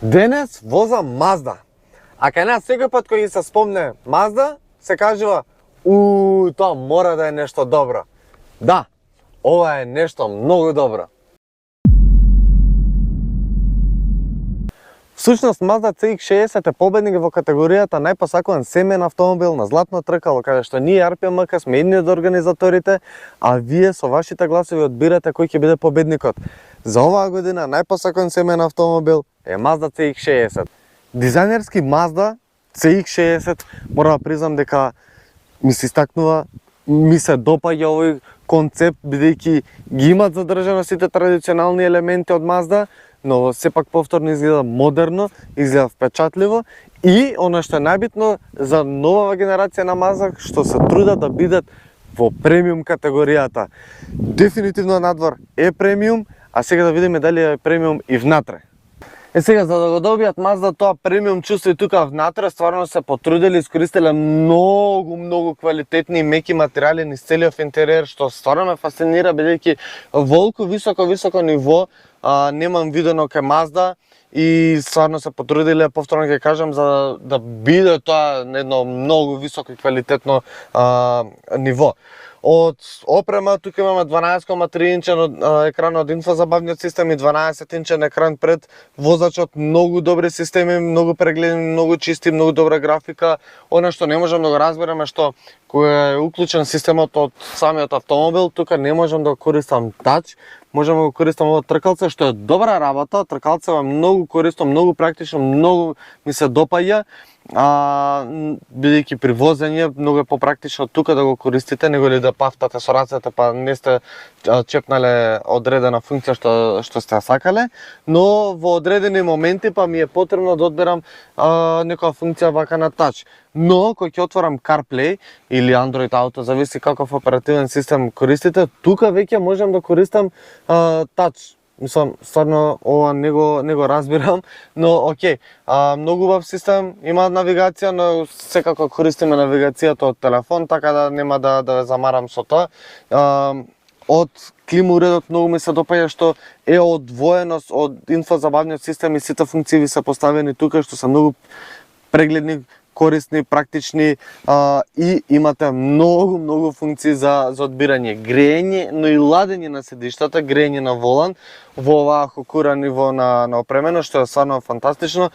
Денес возам Мазда. А кај нас секој пат кој се спомне Мазда, се кажува тоа мора да е нешто добро. Да, ова е нешто многу добро. Всушност Mazda CX-60 е победник во категоријата најпосакуван семеен автомобил на Златно тркало, каде што ние RPMK сме едни од организаторите, а вие со вашите гласови одбирате кој ќе биде победникот. За оваа година најпосакуван семеен автомобил е Mazda CX-60. Дизајнерски Mazda CX-60 мора да признам дека ми се истакнува, ми се допаѓа овој концепт, бидејќи ги имат задржано сите традиционални елементи од Mazda, но сепак повторно изгледа модерно, изгледа впечатливо и она што е најбитно за новава генерација на Mazda, што се трудат да бидат во премиум категоријата. Дефинитивно надвор е премиум, а сега да видиме дали е премиум и внатре. Сега, за да го добијат Mazda тоа премиум чувство и тука внатре, стварно се потрудили, искористиле многу квалитетни и меки материјали низ целиот интериер, што стварно ме фасцинира, бидејќи волку високо ниво немам видено кај Mazda и стварно се потрудиле, повторно ќе кажам, за да биде тоа на едно многу високо и квалитетно ниво. Од опрема тука имаме 12,3 инчен екран од инфозабавниот систем и 12 инчен екран пред возачот, многу добри системи, многу прегледни, многу чисти, многу добра графика. Она што не можам да го разберам е што кој е уклучен системот од самиот автомобил, тука не можам да го користам тач, можам да го користам ово тркалце, што е добра работа. Тркалцево е многу корисно, многу практично, многу ми се допаѓа. Бидејќи при возење многу е попрактично тука да го користите, него ли да пафтате со рацете па не сте чепнале одредена функција што сте сакале, но во одредени моменти па ми е потребно да одберам некоја функција вака на тач. Но кога ќе отворам CarPlay или Android Auto, зависи каков оперативен систем користите, тука веќе можам да користам тач. Мислам, стварно ова не го разбирам, но окей, многу убав систем, има навигација, но секако користиме навигацијата од телефон, така да нема да ве замарам со тоа. Од клима уредот многу ми се допаѓа што е одвоено од инфозабавниот систем и сите функции се поставени тука, што се многу прегледни, корисни, практични и имате многу функции за одбирање, грејење, но и ладење на седиштата, грејење на волан во оваа хокура ниво на опремено, што е стварно фантастично.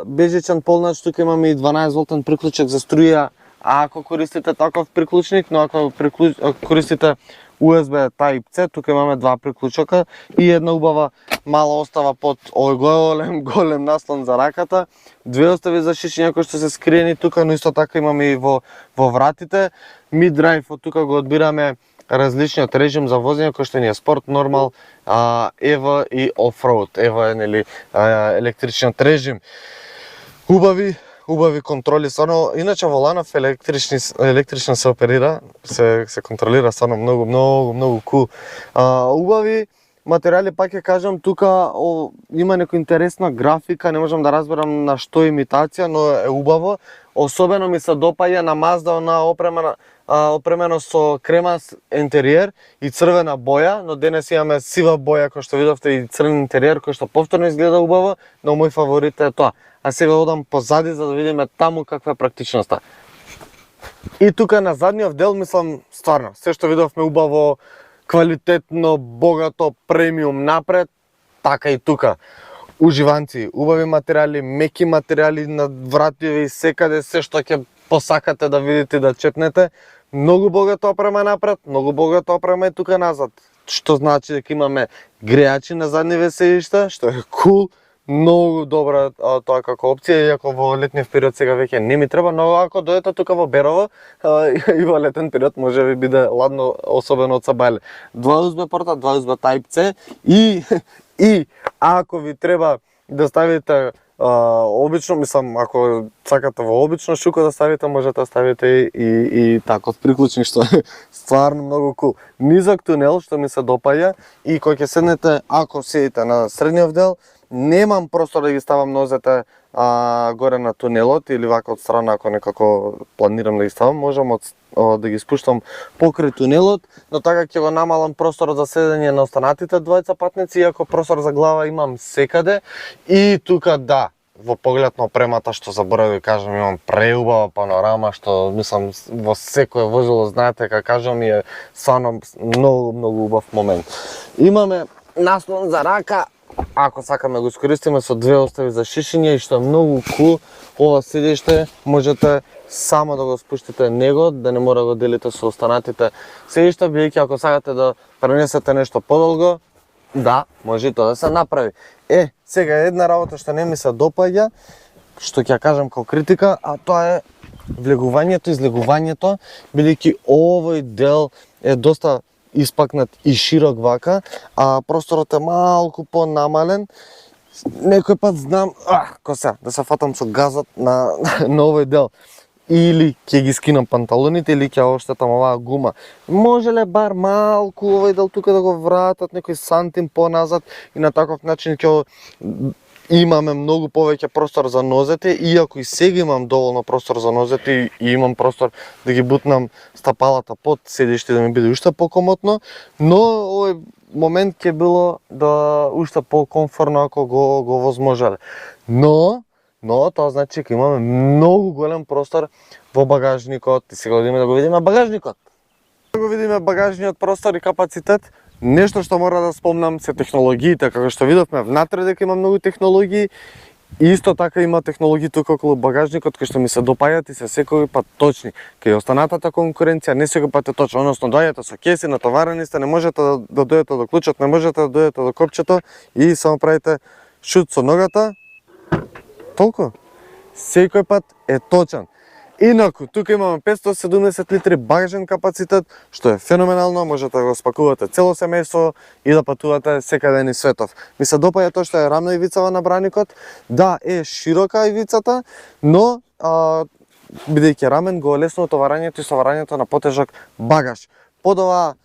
Бежичен полнач, тука имаме и 12 волтен приклучок за струја, ако користите таков приклучник, но ако користите USB Type-C, тука имаме два приклучока и една убава мала остава под овој голем наслон за раката. Две остави за шишиња кои што се скриени тука, но исто така имаме и во вратите. Mid-drive од тука го одбираме различниот режим за возење кој што ни е спорт, нормал, EV и off-road. EV е нели електричниот режим. Убави контроли, стварно, иначе воланов електрично се оперира, се контролира стварно многу кул. Убави материјали, пак ќе кажам, тука има некоја интересна графика, не можам да разберам на што имитација, но е убаво. Особено ми се допаѓа на Mazda на опремено со кремас интериер и црвена боја, но денес имаме сива боја кој што видовте и црвен интериер кој што повторно изгледа убаво, но мој фаворит е тоа. А сега одам позади за да видиме таму каква е практичноста. И тука на задниот дел, мислам, стварно, се што видовме убаво, квалитетно, богато, премиум напред, така и тука. Уживанци, убави материјали, меки материјали на вративи, секаде се што ќе посакате да видите, да чепнете. Многу богато опрема напред, многу богато опрема и тука назад. Што значи дека имаме грејачи на задниве седишта, што е кул. Многу добра тоа како опција, иако во летниот период сега веќе не ми треба, но ако дојдете тука во Берово и во летен период може би биде ладно, особено од Сабајле. Два USB порта, два USB Type-C и ако ви треба да ставите обично, мислам, ако сакате во обично шуко да ставите, можете да ставите и таков приклучник, што е стварно многу кул. Низок тунел, што ми се допаѓа, и кога ќе седнете, ако седите на средниот дел, немам простор да ги ставам нозете горе на тунелот или вака од страна, ако некако планирам да ги ставам, можам да ги спуштам покрај тунелот, но така ќе го намалам просторот за седење на останатите двајца патници, иако простор за глава имам секаде. И тука да, во поглед на опремата, што заборавив кажам, имам преубава панорама, што мислам во секое возило, знаете како кажам, е стварно многу убав момент. Имаме наслон за рака, ако сакаме го искористиме со две остави за шишење, и што е многу кул, ова седиште можете само да го спуштите него, да не мора да го делите со останатите седишта, бидејќи ако сакате да пренесете нешто подолго, да, може и тоа да се направи. Сега една работа што не ми се допаѓа, што ќе кажам како критика, а тоа е влегувањето и излегувањето, бидејќи овој дел е доста испакнат и широк вака, а просторот е малку по-намален. Некој пат знам, да се фатам со газот на овој дел. Или ќе ги скинам панталоните, или ќе оштетам оваа гума. Може ли бар малку овој дел тука да го вратат некој сантим поназад и на таков начин ќе имаме многу повеќе простор за нозете, иако и сега имам доволно простор за нозете и имам простор да ги бутнам стапалата под седиште да ми биде уште покомотно, но овој момент ќе било да уште покомфортно ако го возможеле. Но тоа значи дека имаме многу голем простор во багажникот. И сега одиме да го видиме багажникот. Да го видиме багажниот простор и капацитет. Нешто што мора да спомнам се технологиите, како што видовме внатре дека има многу технологии. И исто така има технологии тука околу багажникот кои што ми се допаѓаат и се секој пат точни. Кај останатата конкуренција не секој пат е точно, односно доаѓате со кеси, натоварени сте, не можете да дојдете до клучот, не можете да дојдете до копчето и само правите шут со ногата. Толку. Секој пат е точен. Инаку, тука имаме 570 литри багажен капацитет, што е феноменално, можете да го спакувате цело семејство и да патувате секаде низ светов. Ми се допаѓа тоа што е рамна ивицава на браникот. Да, е широка ивицата, но бидејќи рамен го олеснува товарањето и соварањето на потежок багаж. Под оваа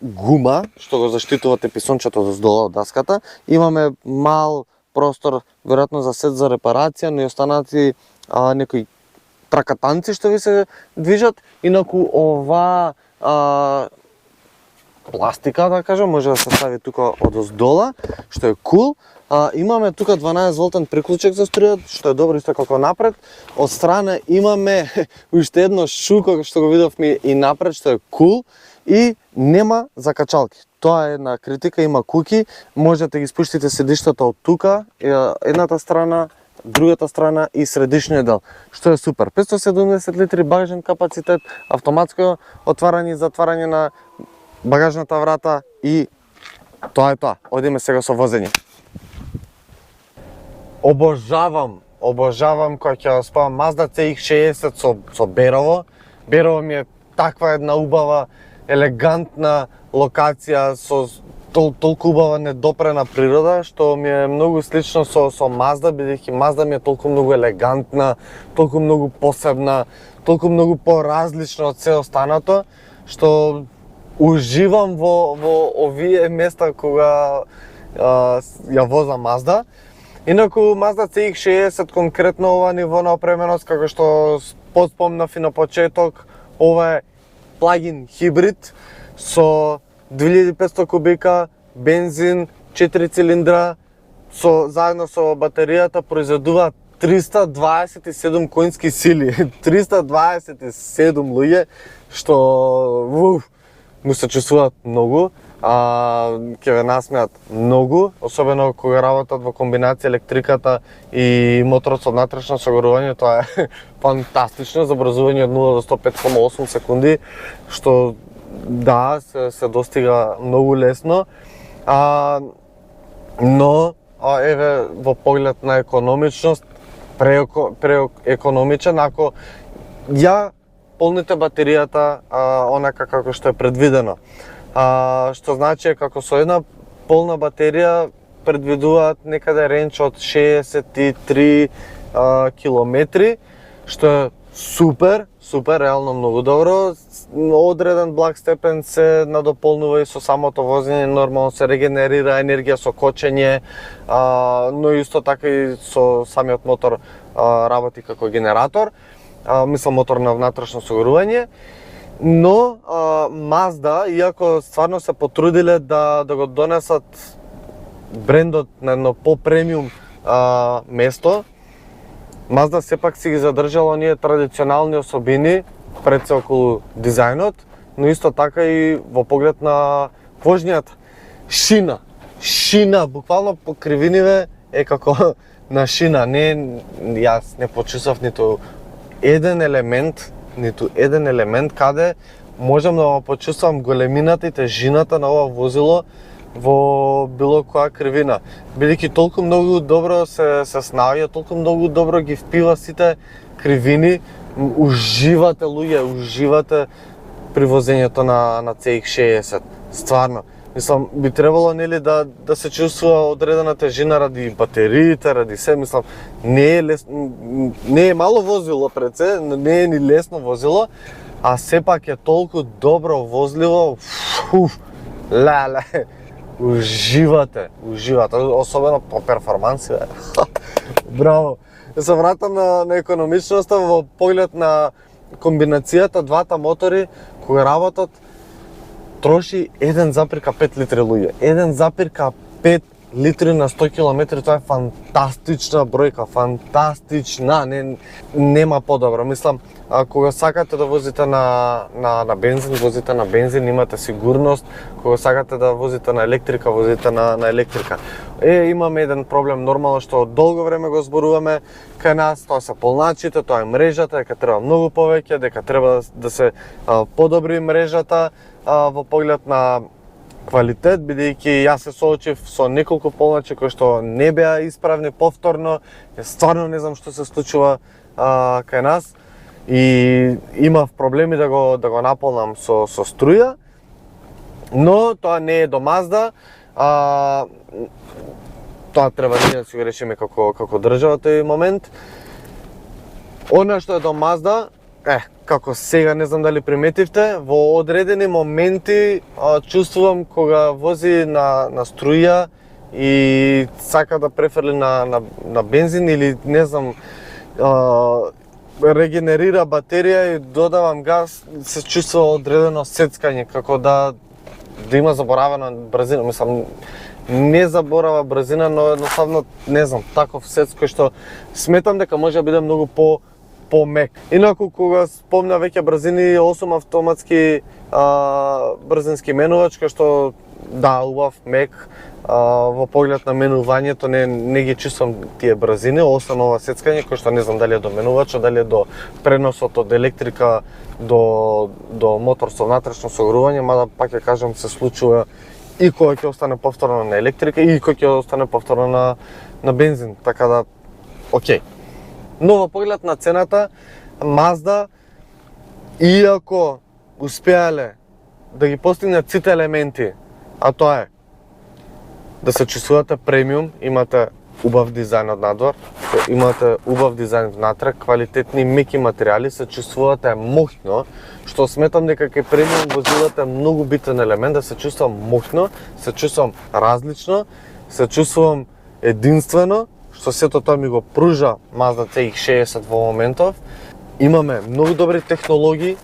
гума, што го заштитува теписончето доздолу од даската, имаме мал простор, веројатно за сет за репарација, но и останати некои тракатанци што ви се движат. Инаку ова пластика, да кажам, може да се стави тука одоздола, што е кул. Имаме тука 12 волтен приклучок за струја, што е добро исто како напред. Од страна имаме уште едно шуко што го видовме и напред, што е кул. И нема закачалки. Тоа е една критика, има куки, можете ги спуштите седиштата од тука, едната страна, другата страна и средишниот дел, што е супер. 570 литри багажен капацитет, автоматско отварање и затварање на багажната врата и тоа е тоа. Одиме сега со возење. Обожавам кога ќе спавам Mazda CX-60 со Берово. Берово ми е таква една убава, елегантна локација со толку убава недопрена природа, што ми е многу слично со Mazda, бидејќи Mazda ми е толку многу елегантна, толку многу посебна, толку многу поразлична од се останато, што уживам во овие места кога ја возам Mazda. Инаку Mazda CX-60 конкретно ова ниво на опременост, како што спомнав и на почеток, ова е плагин хибрид со 2500 кубика, бензин, 4 цилиндра, заедно со батеријата произведува 327 конски сили. 327 луѓе, што му се чувствуваат многу, ќе ве насмеат многу, особено кога работат во комбинација електриката и моторот со внатрешно согорување. Тоа е фантастично, забрзување од 0 до 105,8 секунди, што да, се достига многу лесно, но еве во поглед на економичност, преекономичен, ако ја полните батеријата онака како што е предвидено. Што значи како со една полна батерија предвидуваат некаде ренч од 63 километри, што е супер, реално многу добро. Одреден благ степен се надополнува и со самото возење, нормално се регенерира енергија со кочење, но исто така и со самиот мотор работи како генератор, мислам мотор на внатрешно согорување. Но Mazda, иако стварно се потрудиле да го донесат брендот на едно по-премиум место, Mazda сепак си ги задржала оние традиционални особини пред се околу дизајнот, но исто така и во поглед на возњата. Шина, буквално по кривиниве е како на шина. Јас не почувствав ниту еден елемент каде можам да го почувствам големината и тежината на ова возило во било која кривина. Бидејќи толку многу добро се снаоѓа, толку многу добро ги впива сите кривини, уживате при возењето на CX-60. Стварно. Мислам, би требало нели да се чувствува одредена тежина ради батериите, ради се, мислам, не е мало возило пред се, не е ни лесно возило, а сепак е толку добро возливо, уживате, особено по перформанси, браво. Да се вратам на економичноста во поглед на комбинацијата, двата мотори кои работат, троши 1,5 литри луѓе. 1,5 литри на 100 км, тоа е фантастична бројка, нема подобро. Мислам, кога сакате да возите на бензин, возите на бензин, имате сигурност, кога сакате да возите на електрика, возите на електрика. Имаме еден проблем, нормално, што долго време го зборуваме кај нас, тоа се полначите, тоа е мрежата, дека треба многу повеќе, дека треба да се подобри мрежата во поглед на квалитет, бидејќи јас се соочив со неколку полначи кои што не беа исправни повторно, стварно не знам што се случува кај нас и имав проблеми да го наполнам со струја, но тоа не е до Mazda, тоа треба ние да си го решиме како држава тој момент. Она што е до Mazda, како сега, не знам дали приметивте, во одредени моменти чувствувам кога вози на струја и сака да префрли на бензин или не знам, регенерира батерија и додавам газ, се чувствува одредено сецкање, како да има заборавена брзина. Мислам, не заборава брзина, но едноставно, не знам, таков сец кој што сметам дека може да биде многу по-мек. Инаку, кога спомна веќе брзини, 8 автоматски брзински менувач, кој што, да, убав, мек, во поглед на менувањето, не ги чувствам тие брзини, освен ова сецкање, кој што не знам дали е до менувачот, дали е до преносот од електрика до мотор со внатрешно согорување, мада пак ќе кажам се случува и кога ќе остане повторно на електрика и кога ќе остане повторно на бензин, така да, окей. Но во поглед на цената, Mazda, иако успеале да ги постигнат сите елементи, а тоа е да се чувствувате премиум, имате убав дизајн од надвор, имате убав дизајн внатре, квалитетни меки материјали, се чувствувате мохно, што сметам дека кај премиум возилата е многу битен елемент, да се чувствувам мохно, се чувствувам различно, се чувствувам единствено, што сето тоа ми го пружа Mazda CX-60 во моментов. Имаме многу добри технологии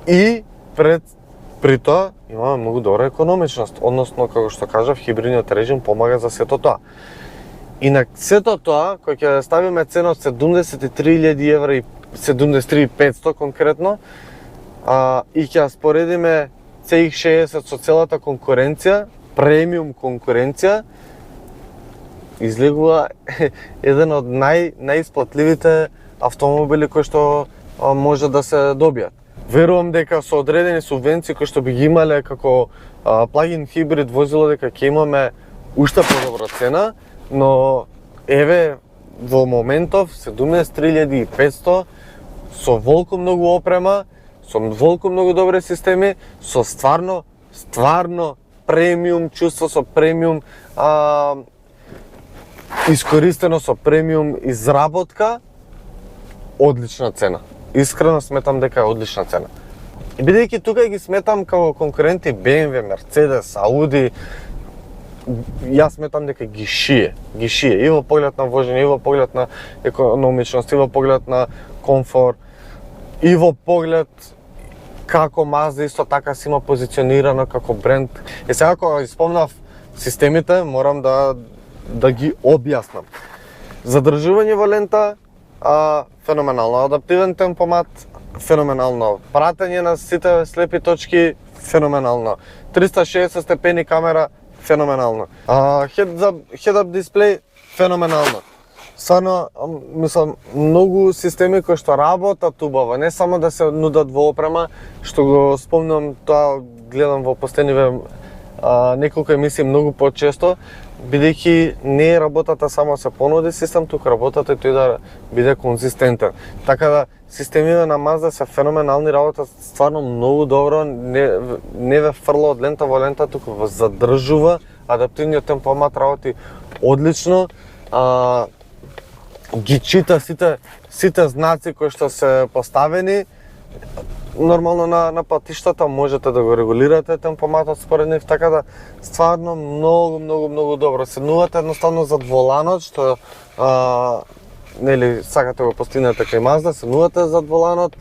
и при тоа имаме многу добра економичност, односно, како што кажав, хибридниот режим помага за сето тоа. И на сето тоа, кој ќе ставиме цена од 73.000 евра и 73.500 конкретно, и ќе споредиме CX-60 со целата конкуренција, премиум конкуренција, излегува еден од најисплатливите автомобили кои што може да се добијат. Верувам дека со одредени субвенции кои што би ги имале како плагин хибрид возило, дека ќе имаме уште подобра цена, но еве во моментов 73.500 со волку многу опрема, со волку многу добри системи, со стварно премиум чувство, со премиум искористено со премиум изработка, одлична цена. Искрено сметам дека е одлична цена. И бидејќи тука ги сметам како конкуренти BMW, Mercedes, Audi, јас сметам дека ги шие и во поглед на вожење, и во поглед на економичност, и во поглед на комфор, и во поглед како Mazda исто така си има позиционирано како бренд. И сега кога спомнав системите, морам да ги објаснам. Задржување во лента, феноменално. Адаптивен темпомат, феноменално. Пратење на сите слепи точки, феноменално. 360 степени камера, феноменално. Head-up дисплеј, феноменално. Стварно, мислам, многу системи кои што работат убаво, не само да се нудат во опрема, што го спомнам, тоа гледам во последниве неколку емисии многу почесто, бидејќи не е работата само се понуди систем, туку работата е тој да биде конзистентен. Така да, системите на Mazda се феноменални, работат стварно многу добро, не ве фрла од лента во лента, туку ве задржува, адаптивниот темпомат работи одлично, ги чита сите знаци кои што се поставени. Нормално на патиштата можете да го регулирате темпоматот според нив, така да стварно многу добро. Седнувате едноставно зад воланот, што нели сакате го постигнете кај Mazda, седнувате зад воланот,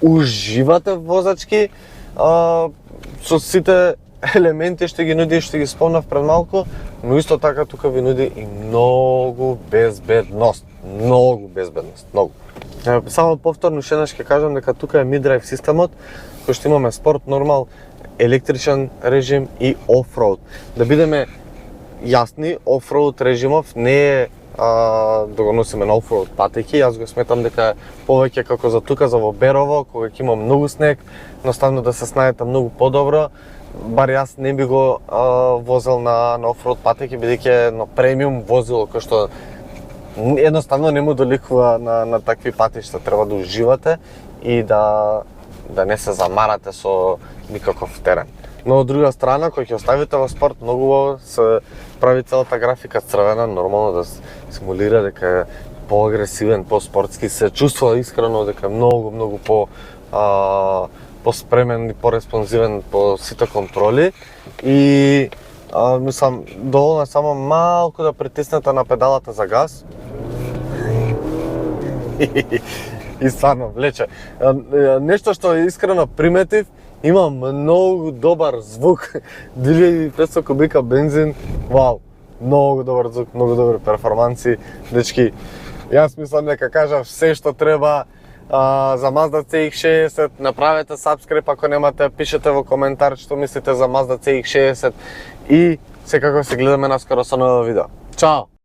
уживате возачки со сите елементи што ги нуди, што ги спомнав пред малку, но исто така тука ви нуди и многу безбедност. Многу. Само повторно шеднаш ќе кажам дека тука е mid-drive системот, кој што имаме спорт, нормал, електричен режим и офроуд. Да бидеме јасни, офроуд режимов не е да го носиме на офроуд патеки, јас го сметам дека повеќе како за тука, за во Берово, кога ќе има многу снег, едноставно да се снајдете многу подобро. Бар јас не би го возел на офроуд патеки, бидејќи е едно премиум возило кој што едноставно не му доликува на такви патишта. Треба да уживате и да не се замарате со никаков терен. Но од друга страна, кој ќе оставите во спорт, многу се прави целата графика црвена, нормално да симулира дека е поагресивен, по-спортски, се чувствува искрено дека е многу поспремен и пореспонзивен по сите контроли и мислам, доволно е само малку да притиснете на педалата за газ и стварно влече. Нешто што искрено приметив, има многу добар звук, 2500 кубика бензин, вау, многу добар звук, многу добри перформанси, дечки. Јас мислам дека кажав се што треба за Mazda CX-60, направете subscribe ако немате, пишете во коментар што мислите за Mazda CX-60 и секако се гледаме наскоро со ново видео. Чао!